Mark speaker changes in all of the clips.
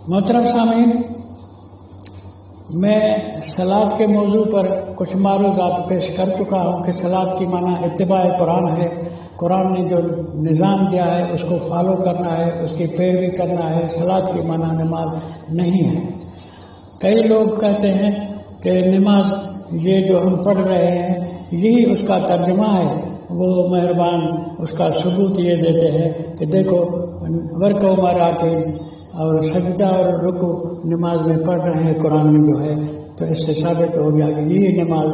Speaker 1: محترم سامعین، میں صلاۃ کے موضوع پر کچھ معروضات پیش کر چکا ہوں کہ صلاۃ کی معنی اتباع قرآن ہے۔ قرآن نے جو نظام دیا ہے اس کو فالو کرنا ہے، اس کی پیروی کرنا ہے۔ صلاۃ کی معنی نماز نہیں ہے۔ کئی لوگ کہتے ہیں کہ نماز یہ جو ہم پڑھ رہے ہیں یہی اس کا ترجمہ ہے۔ وہ مہربان اس کا ثبوت یہ دیتے ہیں کہ دیکھو ورکو مراکین اور سجدہ اور رکوع نماز میں پڑھ رہے ہیں قرآن میں جو ہے، تو اس سے ثابت ہو گیا کہ یہ نماز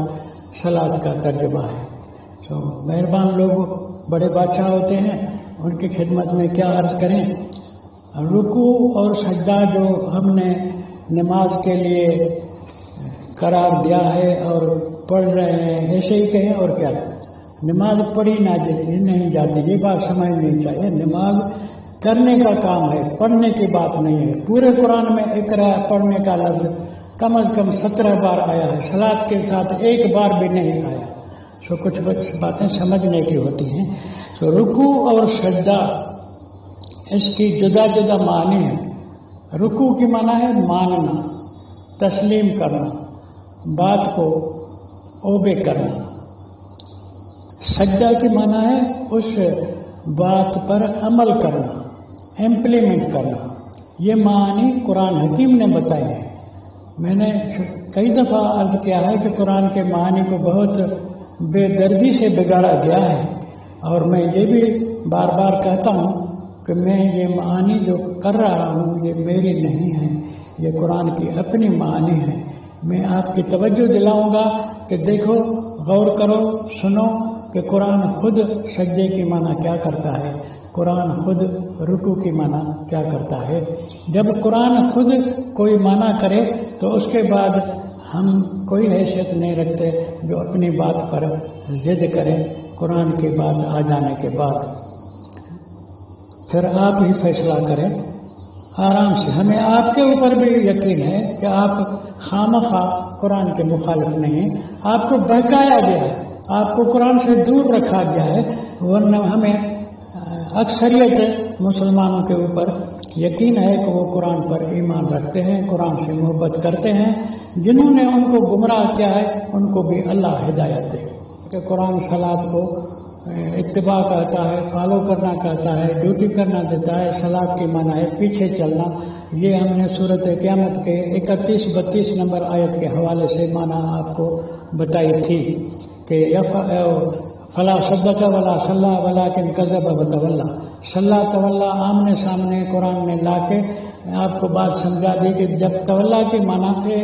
Speaker 1: صلاۃ کا ترجمہ ہے۔ تو مہربان لوگ بڑے بادشاہ ہوتے ہیں، ان کی خدمت میں کیا عرض کریں۔ رکوع اور سجدہ جو ہم نے نماز کے لیے قرار دیا ہے اور پڑھ رہے ہیں، ایسے ہی کہیں اور کیا؟ نماز پڑھی نہیں جاتی، یہ بات سمجھنی چاہیے۔ نماز کرنے کا کام ہے، پڑھنے کی بات نہیں ہے۔ پورے قرآن میں اقرا پڑھنے کا لفظ کم از کم 17 بار آیا ہے، صلاۃ کے ساتھ ایک بار بھی نہیں آیا۔ سو کچھ باتیں سمجھنے کی ہوتی ہیں۔ تو رکوع اور سجدہ اس کی جدا جدا معنی ہے۔ رکوع کی معنی ہے ماننا، تسلیم کرنا، بات کو اوبے کرنا۔ سجدہ کی معنی ہے اس بات پر عمل کرنا، امپلیمنٹ کرنا۔ یہ معنی قرآن حکیم نے بتائے ہیں۔ میں نے کئی دفعہ عرض کیا ہے کہ قرآن کے معنی کو بہت بے دردی سے بگاڑا گیا ہے، اور میں یہ بھی بار بار کہتا ہوں کہ میں یہ معنی جو کر رہا ہوں یہ میری نہیں ہے، یہ قرآن کی اپنی معنی ہے۔ میں آپ کی توجہ دلاؤں گا کہ دیکھو، غور کرو، سنو کہ قرآن خود سجدے کی معنی کیا کرتا ہے، قرآن خود رکوع کی معنی کیا کرتا ہے۔ جب قرآن خود کوئی معنی کرے تو اس کے بعد ہم کوئی حیثیت نہیں رکھتے جو اپنی بات پر ضد کریں۔ قرآن کی بات آ جانے کے بعد پھر آپ ہی فیصلہ کریں آرام سے۔ ہمیں آپ کے اوپر بھی یقین ہے کہ آپ خامخواہ قرآن کے مخالف نہیں، آپ کو بہکایا گیا ہے، آپ کو قرآن سے دور رکھا گیا ہے، ورنہ ہمیں اکثریت مسلمانوں کے اوپر یقین ہے کہ وہ قرآن پر ایمان رکھتے ہیں، قرآن سے محبت کرتے ہیں۔ جنہوں نے ان کو گمراہ کیا ہے ان کو بھی اللہ ہدایت دے کہ قرآن صلاۃ کو اتباع کہتا ہے، فالو کرنا کہتا ہے، ڈیوٹی کرنا دیتا ہے۔ صلاۃ کی معنی ہے پیچھے چلنا۔ یہ ہم نے سورۃ قیامت کے 31-32 نمبر آیت کے حوالے سے معنی آپ کو بتائی تھی کہ فلا صدق ولا صلی ولکن کذب وتولی۔ صلی تولی آمنے سامنے قرآن نے لا کے آپ کو بات سمجھا دی کہ جب تولی کی معنی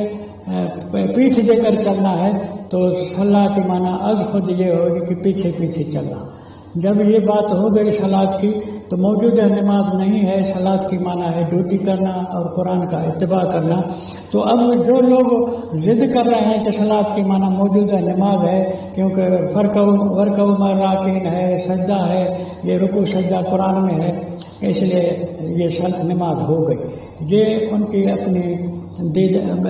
Speaker 1: پیٹھ دے کر چلنا ہے تو صلاح کی معنی از خود یہ ہوگی کہ پیچھے پیچھے چلنا۔ جب یہ بات ہو گئی صلاۃ کی تو موجودہ نماز نہیں ہے، صلاۃ کی معنی ہے ڈیوٹی کرنا اور قرآن کا اتباع کرنا۔ تو اب جو لوگ ضد کر رہے ہیں کہ صلاۃ کی معنی موجودہ نماز ہے کیونکہ ورکع راکین ہے، سجدہ ہے، یہ رکوع سجدہ قرآن میں ہے، اس لیے یہ نماز ہو گئی، یہ ان کی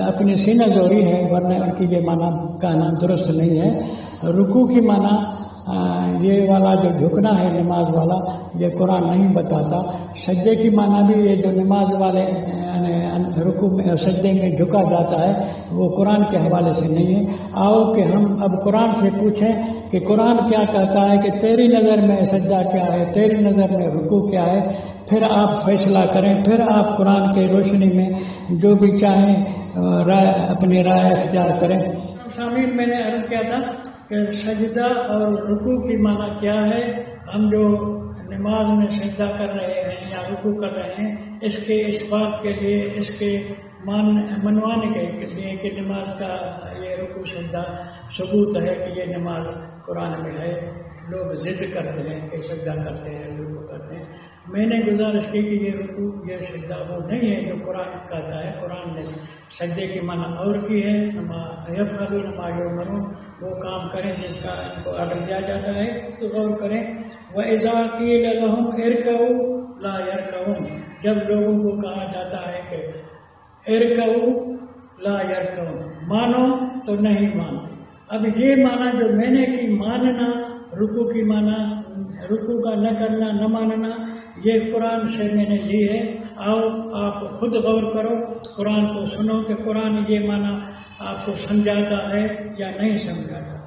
Speaker 1: اپنی سینہ زوری ہے، ورنہ ان کی یہ معنی کہنا درست نہیں ہے۔ رکوع کی معنی یہ والا جو جھکنا ہے نماز والا، یہ قرآن نہیں بتاتا۔ سجدے کی معنی بھی یہ جو نماز والے رکوع میں سجدے میں جھکا جاتا ہے وہ قرآن کے حوالے سے نہیں ہے۔ آؤ کہ ہم اب قرآن سے پوچھیں کہ قرآن کیا کہتا ہے، کہ تیری نظر میں سجدہ کیا ہے، تیری نظر میں رکوع کیا ہے، پھر آپ فیصلہ کریں، پھر آپ قرآن کی روشنی میں جو بھی چاہیں اپنی رائے اختیار کریں۔ سامعین، میں نے عرض کیا تھا کہ سجدہ اور رکوع کی معنی کیا ہے۔ ہم جو نماز میں سجدہ کر رہے ہیں یا رکوع کر رہے ہیں، اس کے اس بات کے لیے، اس کے منوانے کے لیے کہ نماز کا یہ رکوع سجدہ ثبوت ہے کہ یہ نماز قرآن میں ہے۔ لوگ ضد کرتے ہیں کہ سجدہ کرتے ہیں، رکوع کرتے ہیں۔ میں نے گزارش کی کہ یہ رکوع یہ سجدہ وہ نہیں ہے جو قرآن کہتا ہے۔ قرآن نے سجدے کی معنی اور کی ہے، یفعلون ما یؤمرون، وہ کام کریں جس کا ان کو آرڈر دیا جاتا ہے۔ تو غور کریں، وَإِذَا قِيلَ لَهُمْ ارْكَعُوا لَا يَرْكَعُونَ، جب لوگوں کو کہا جاتا ہے کہ ارکعوا لا يرکعون، مانو تو نہیں مانتے۔ اب یہ معنی جو میں نے کی، ماننا، رکوع کی معنی، رکوع کا نہ کرنا، نہ ماننا، یہ قرآن سے میں نے لی ہے۔ آؤ آپ خود غور کرو، قرآن کو سنو کہ قرآن یہ معنی آپ کو سمجھاتا ہے یا نہیں سمجھاتا۔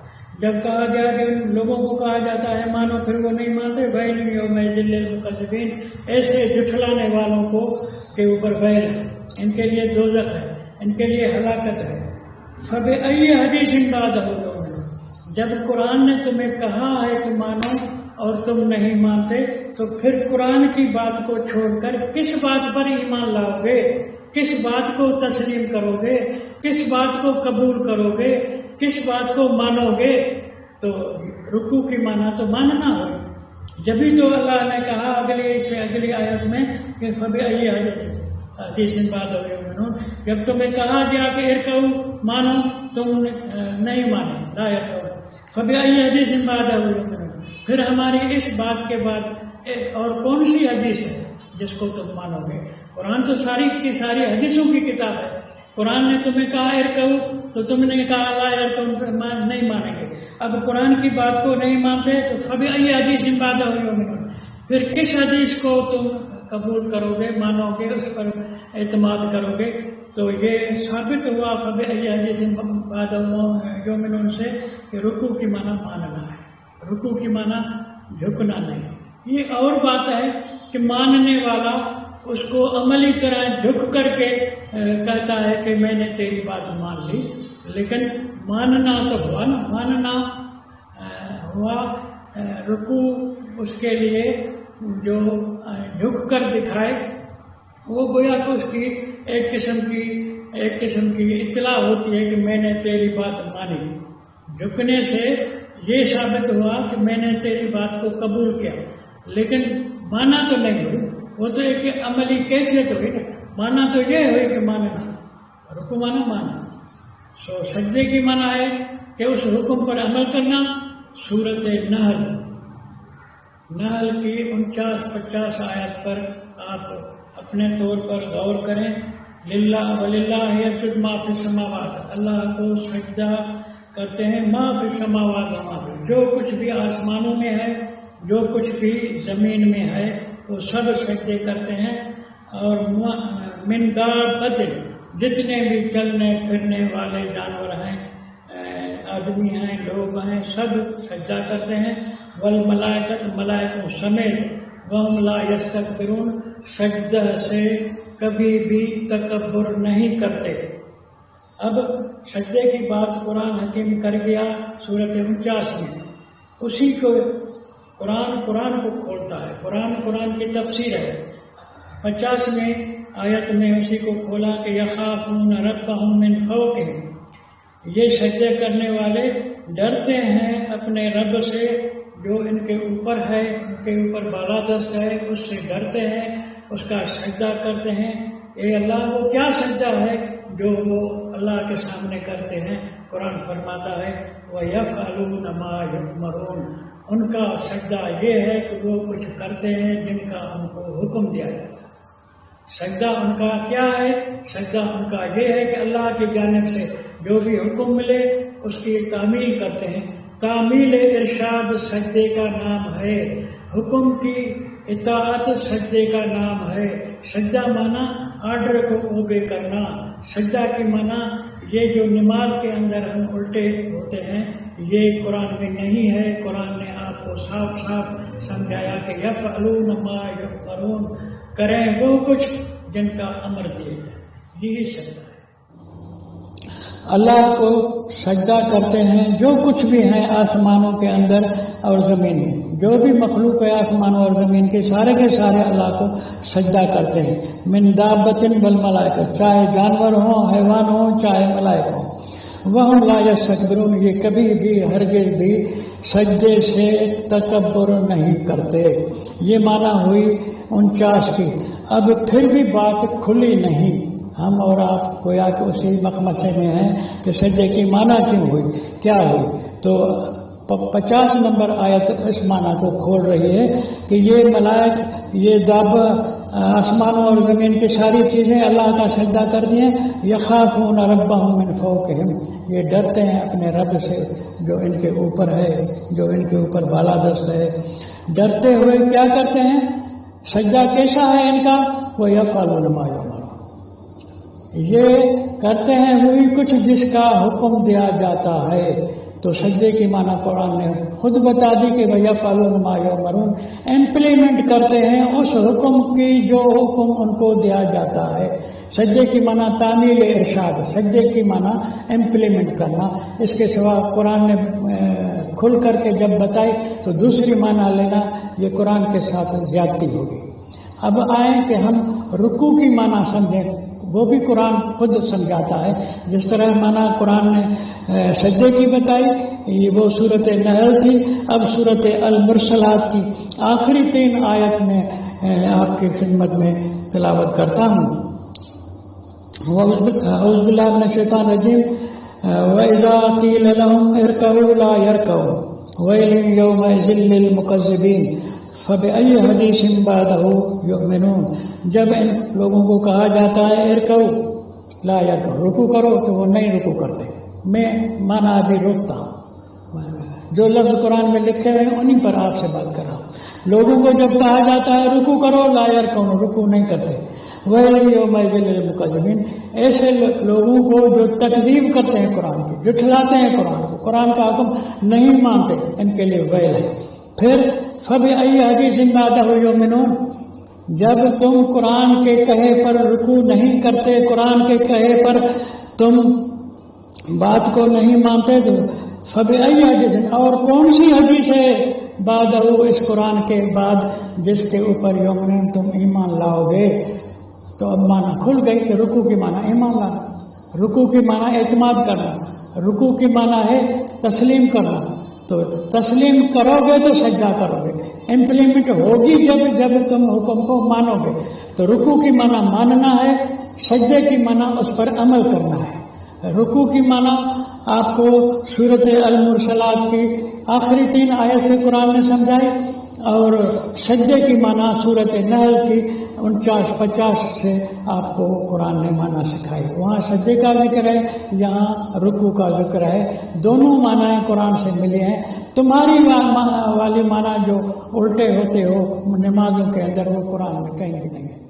Speaker 1: جب کہا گیا کہ لوگوں کو کہا جاتا ہے مانو، پھر وہ نہیں مانتے، ویل یومئذ للمکذبین، ایسے جھٹلانے والوں کو کے اوپر ویل ہے، ان کے لیے دوزخ ہے، ان کے لیے ہلاکت ہے۔ فبأی حدیث بعدہ یؤمنون، جب قرآن نے تمہیں کہا ہے کہ مانو اور تم نہیں مانتے، تو پھر قرآن کی بات کو چھوڑ کر کس بات پر ایمان لاؤ گے؟ کس بات کو تسلیم کرو گے؟ کس بات کو قبول کرو گے؟ کس بات کو مانو گے؟ تو رکوع کی معنی تو ماننا ہو، جبھی تو اللہ نے کہا اگلی آیت میں کہ فبأی حدیث بعدہ یؤمنون، جب تمہیں کہا گیا کہ ارکعوا مانو، تم نہیں مانے، لا یرکعون، فبأی حدیث بعدہ یؤمنون، پھر ہماری اس بات کے بعد اور کون سی حدیث ہے جس کو تم مانو گے؟ قرآن تو ساری کی ساری حدیثوں کی کتاب ہے۔ قرآن نے تمہیں کہا ارکعوا تو تم نے کہا لا یرکعون، نہیں مانیں گے۔ اب قرآن کی بات کو نہیں مانتے تو فبأی حدیث بعدہ یؤمنون، پھر کس حدیث کو تم قبول کرو گے، مانو گے، اس پر اعتماد کرو گے؟ تو یہ ثابت ہوا فبأی حدیث بعدہ یؤمنون سے کہ رکوع کی معنی ماننا ہے، رکوع کی معنی جھکنا نہیں۔ یہ اور بات ہے کہ ماننے والا اس کو عملی طرح جھک کر کے کہتا ہے کہ میں نے تیری بات مان لی، لیکن ماننا تو ہوا نا، ماننا ہوا۔ رکوع اس کے لیے جو جھک کر دکھائے وہ گویا کہ اس کی ایک قسم کی اطلاع ہوتی ہے کہ میں نے تیری بات مانی۔ جھکنے سے یہ ثابت ہوا کہ میں نے تیری بات کو قبول کیا، لیکن مانا تو نہیں ہوئی، وہ تو ایک عملی کیفیت ہوئی نا۔ مانا تو یہ ہوئی کہ ماننا، رکوع مانا۔ سجدے کی معنی ہے کہ اس حکم پر عمل کرنا۔ سورۃ نحل کی 49-50 آیت پر آپ اپنے طور پر غور کریں۔ للہ وللہ یسجد ما فی السماوات، اللہ کو سجدہ کرتے ہیں ما فی السماوات و ما فی، جو کچھ بھی آسمانوں میں ہے، جو کچھ بھی زمین میں ہے، وہ سب سجدے کرتے ہیں۔ اور من دابۃ، جتنے بھی چلنے پھرنے والے جانور ہیں، آدمی ہیں، لوگ ہیں، سب سجدہ کرتے ہیں۔ والملائکۃ، ملائکوں سمیت، وہم لا یستکبرون، سجدہ سے کبھی بھی تکبر نہیں کرتے۔ اب سجدے کی بات قرآن حکیم کر گیا سورۃ 49 میں، اسی کو قرآن کو کھولتا ہے، قرآن کی تفسیر ہے۔ 50ویں آیت میں اسی کو کھولا کہ یخافون ربہم من فوقہم، یہ سجدے کرنے والے ڈرتے ہیں اپنے رب سے جو ان کے اوپر ہے، ان کے اوپر بالادست ہے، اس سے ڈرتے ہیں، اس کا سجدہ کرتے ہیں۔ اے اللہ، وہ کیا سجدہ ہے جو وہ اللہ کے سامنے کرتے ہیں؟ قرآن فرماتا ہے وَيَفْعَلُونَ مَا يُؤْمَرُونَ، ان کا سجدہ یہ ہے کہ وہ کچھ کرتے ہیں جن کا ان کو حکم دیا جاتا ہے۔ سجدہ ان کا کیا ہے؟ سجدہ ان کا یہ ہے کہ اللہ کی جانب سے جو بھی حکم ملے اس کی تعمیل کرتے ہیں۔ تعمیل ارشاد سجدے کا نام ہے، حکم کی اطاعت سجدے کا نام ہے۔ سجدہ معنی آرڈر کو اوبے کرنا، سجدہ کی معنی یہ جو نماز کے اندر ہم الٹے ہوتے ہیں یہ قرآن میں نہیں ہے۔ قرآن نے آپ کو صاف سمجھایا کہ یفعلون ما یؤمرون، کریں وہ کچھ جن کا امر دیا جائے، یہی سجدہ ہے۔
Speaker 2: اللہ کو سجدہ کرتے ہیں جو کچھ بھی ہیں آسمانوں کے اندر اور زمین میں، جو بھی مخلوق ہے آسمانوں اور زمین کے سارے اللہ کو سجدہ کرتے ہیں۔ من دابۃ والملائکہ، چاہے جانور ہوں، حیوان ہوں، چاہے ملائکہ ہوں۔ وہم لا یستکبرون، یہ کبھی بھی ہرگز بھی سجدے سے تکبر نہیں کرتے۔ یہ معنی ہوئی 49 کی۔ اب پھر بھی بات کھلی نہیں، ہم اور آپ گویا کہ اسی مخمصے میں ہیں کہ سجدے کی معنی کیوں ہوئی، کیا ہوئی۔ تو 50 نمبر آیت اس معنی کو کھول رہی ہے کہ یہ ملائک، یہ دابہ، آسمانوں اور زمین کی ساری چیزیں اللہ کا سجدہ کرتی ہیں۔ یخافون ربہم من فوقہم، یہ ڈرتے ہیں اپنے رب سے جو ان کے اوپر ہے، جو ان کے اوپر بالادست ہے۔ ڈرتے ہوئے کیا کرتے ہیں؟
Speaker 1: سجدہ کیسا ہے ان کا؟ وہ یفعلون ما یؤمرون، یہ کرتے ہیں وہی کچھ جس کا حکم دیا جاتا ہے. تو سجدے کی معنی قرآن نے خود بتا دی کہ وَيَفْعَلُونَ مَا يُؤْمَرُونَ، امپلیمنٹ کرتے ہیں اس حکم کی جو حکم ان کو دیا جاتا ہے. سجدے کی معنی تعمیل ارشاد، سجدے کی معنی امپلیمنٹ کرنا. اس کے سوا قرآن نے کھل کر کے جب بتائی تو دوسری معنی لینا یہ قرآن کے ساتھ زیادتی ہوگی. اب آئیں کہ ہم رکوع کی معنی سمجھیں، وہ بھی قرآن خود سمجھاتا ہے. جس طرح معنی قرآن نے سجدے کی بتائی، یہ وہ صورت نحل تھی. اب صورت المرسلات کی آخری 3 آیت میں آپ کی خدمت میں تلاوت کرتا ہوں. اعوذ باللہ من الشیطان الرجیم. وَإِذَا قِيلَ لَهُمْ ارْكَعُوا لَا يَرْكَعُونَ وَيْلٌ يَوْمَئِذٍ لِّلْمُكَذِّبِينَ فَبِأَيِّ حَدِيثٍ بَعْدَهُ يُؤْمِنُونَ. جب ان لوگوں کو کہا جاتا ہے ارکعوا لا یرکعوا، رکوع کرو، تو وہ نہیں رکوع کرتے. میں مانا ابھی روکتا ہوں، جو لفظ قرآن میں لکھے ہوئے ہیں انہیں پر آپ سے بات کر رہا ہوں. لوگوں کو جب کہا جاتا ہے رکوع کرو، لا یرکعون، رکوع نہیں کرتے. وَيْلٌ يَوْمَئِذٍ لِّلْمُكَذِّبِينَ، ایسے لوگوں کو جو تکذیب کرتے ہیں قرآن کی، جھٹلاتے ہیں قرآن کو، قرآن کا حکم نہیں مانتے، ان کے لیے ویل ہے. پھر فَبِأَيِّ حَدِيثٍ بَعْدَهُ يُؤْمِنُونَ، جب تم قرآن کے کہے پر رکوع نہیں کرتے، قرآن کے کہے پر تم بات کو نہیں مانتے، تو فَبِأَيِّ حَدِيثٍ، اور کون سی حدیث ہے بَعْدَهُ، اس قرآن کے بعد جس کے اوپر یؤمنون تم ایمان لاؤ گے. تو اب معنی کھل گئی کہ رکوع کی معنی ایمان لانا، رکوع کی معنی اعتماد کرنا، رکوع کی معنی ہے تسلیم کرنا. تو تسلیم کرو گے تو سجدہ کرو گے، امپلیمنٹ ہوگی جب تم حکم کو مانو گے. تو رکوع کی معنی ماننا ہے، سجدے کی معنی اس پر عمل کرنا ہے. رکوع کی معنی آپ کو سورت المرسلات کی آخری 3 آیت سے قرآن نے سمجھائی، اور سجدے کی معنی سورت نحل کی 49-50 سے آپ کو قرآن نے معنی سکھائی. وہاں سجدے کا ذکر ہے، یہاں رکوع کا ذکر ہے. دونوں معنی قرآن سے ملے ہیں. تمہاری والی معنی جو الٹے ہوتے ہو نمازوں کے اندر، وہ قرآن میں کہیں بھی نہیں ہے.